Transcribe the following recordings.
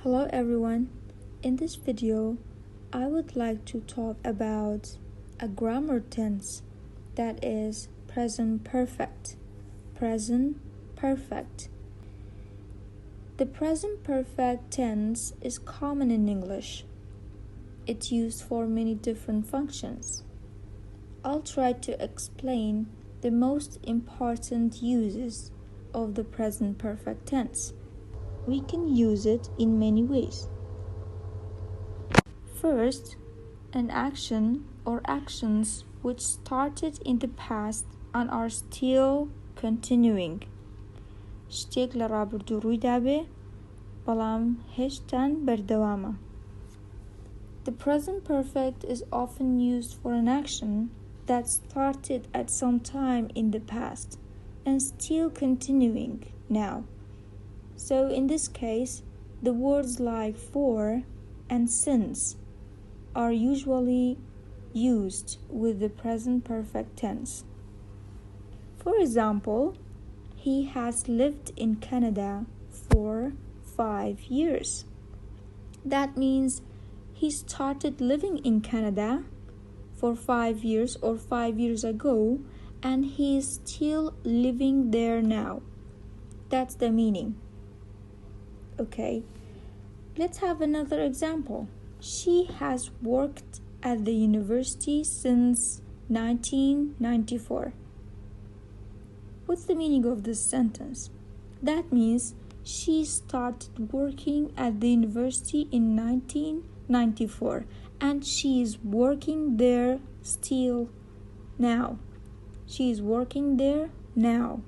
Hello everyone. In this video, I would like to talk about a grammar tense that is present perfect. Present perfect. The present perfect tense is common in English. It's used for many different functions. I'll try to explain the most important uses of the present perfect tense. We can use it in many ways. First, an action or actions which started in the past and are still continuing. شتێک لە ڕابردوو ڕوویدا بێ بەڵام هێشتان بەردەوامە. The present perfect is often used for an action that started at some time in the past and still continuing now. So in this case, the words like for and since are usually used with the present perfect tense. For example, he has lived in Canada for 5 years. That means he started living in Canada for 5 years or 5 years ago, and he is still living there now. That's the meaning. Okay, let's have another example. She has worked at the university since 1994. What's the meaning of this sentence? That means she started working at the university in 1994 and she is working there still now. She is working there now.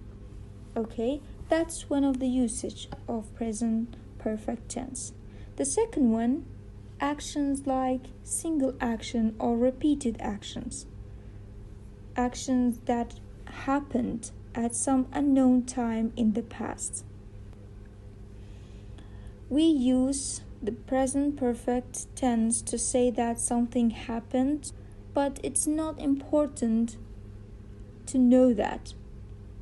Okay, that's one of the usage of present perfect tense. The second one, actions like single action or repeated actions. Actions that happened at some unknown time in the past. We use the present perfect tense to say that something happened, but it's not important to know that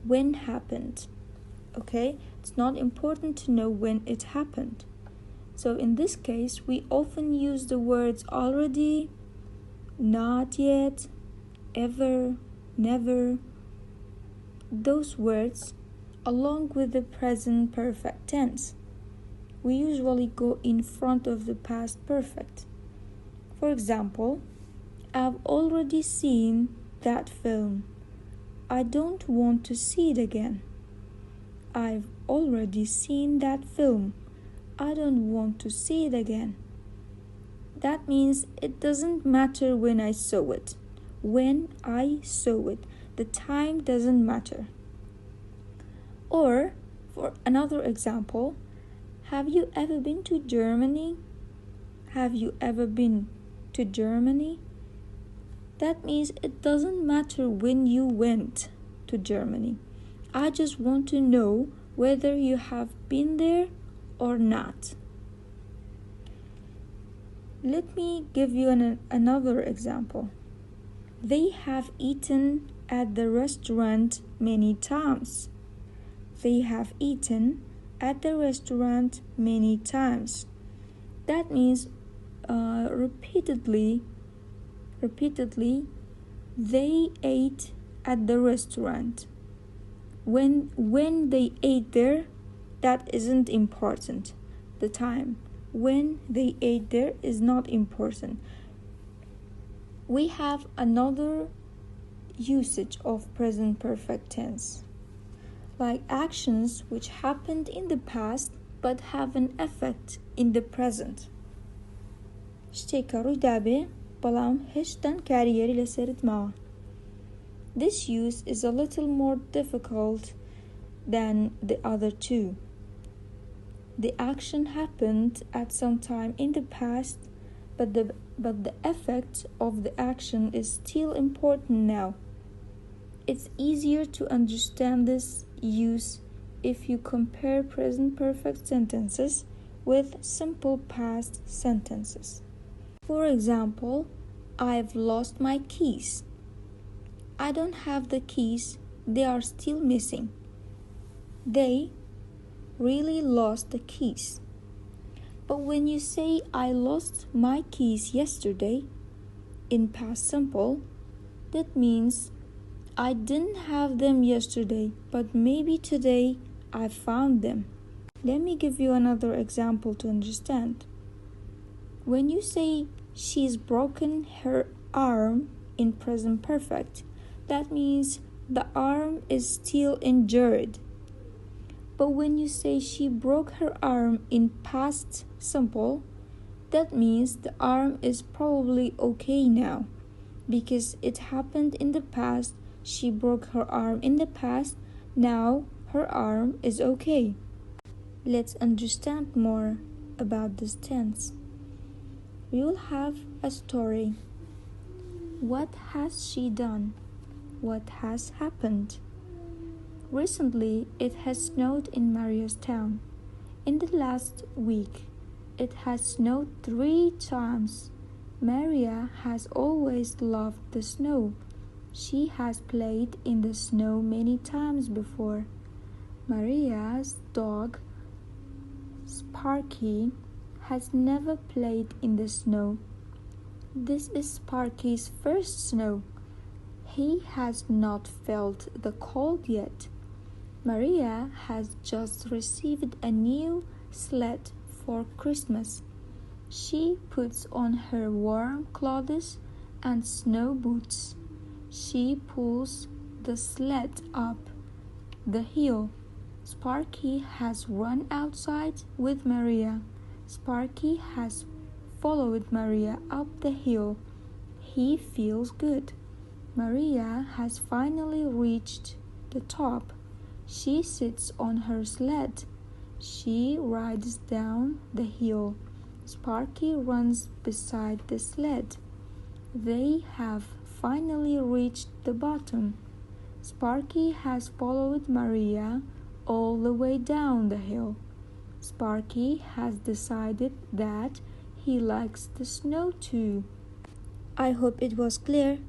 when happened. Okay, it's not important to know when it happened. So in this case, we often use the words already, not yet, ever, never. Those words along with the present perfect tense. We usually go in front of the past perfect. For example, I've already seen that film. I don't want to see it again. I've already seen that film. I don't want to see it again. That means it doesn't matter when I saw it. When I saw it, the time doesn't matter. Or, for another example, have you ever been to Germany? Have you ever been to Germany? That means it doesn't matter when you went to Germany. I just want to know whether you have been there or not. Let me give you another example. They have eaten at the restaurant many times. They have eaten at the restaurant many times. That means repeatedly, they ate at the restaurant. When they ate there, that isn't important. The time when they ate there is not important. We have another usage of present perfect tense, like actions which happened in the past but have an effect in the present. شتێکە ڕوویدا بێ بەڵام هێشتان کاریگەری لەسەرت ماوە. This use is a little more difficult than the other two. The action happened at some time in the past, but the effect of the action is still important now. It's easier to understand this use if you compare present perfect sentences with simple past sentences. For example, I've lost my keys. I don't have the keys, they are still missing. They really lost the keys. But when you say I lost my keys yesterday in past simple, that means I didn't have them yesterday, but maybe today I found them. Let me give you another example to understand. When you say she's broken her arm in present perfect, that means the arm is still injured. But when you say she broke her arm in past simple, that means the arm is probably okay now. Because it happened in the past, she broke her arm in the past, now her arm is okay. Let's understand more about this tense. We will have a story. What has she done? What has happened? Recently, it has snowed in Maria's town. In the last week, it has snowed 3 times. Maria has always loved the snow. She has played in the snow many times before. Maria's dog, Sparky, has never played in the snow. This is Sparky's first snow. He has not felt the cold yet. Maria has just received a new sled for Christmas. She puts on her warm clothes and snow boots. She pulls the sled up the hill. Sparky has run outside with Maria. Sparky has followed Maria up the hill. He feels good. Maria has finally reached the top. She sits on her sled. She rides down the hill. Sparky runs beside the sled. They have finally reached the bottom. Sparky has followed Maria all the way down the hill. Sparky has decided that he likes the snow too. I hope it was clear.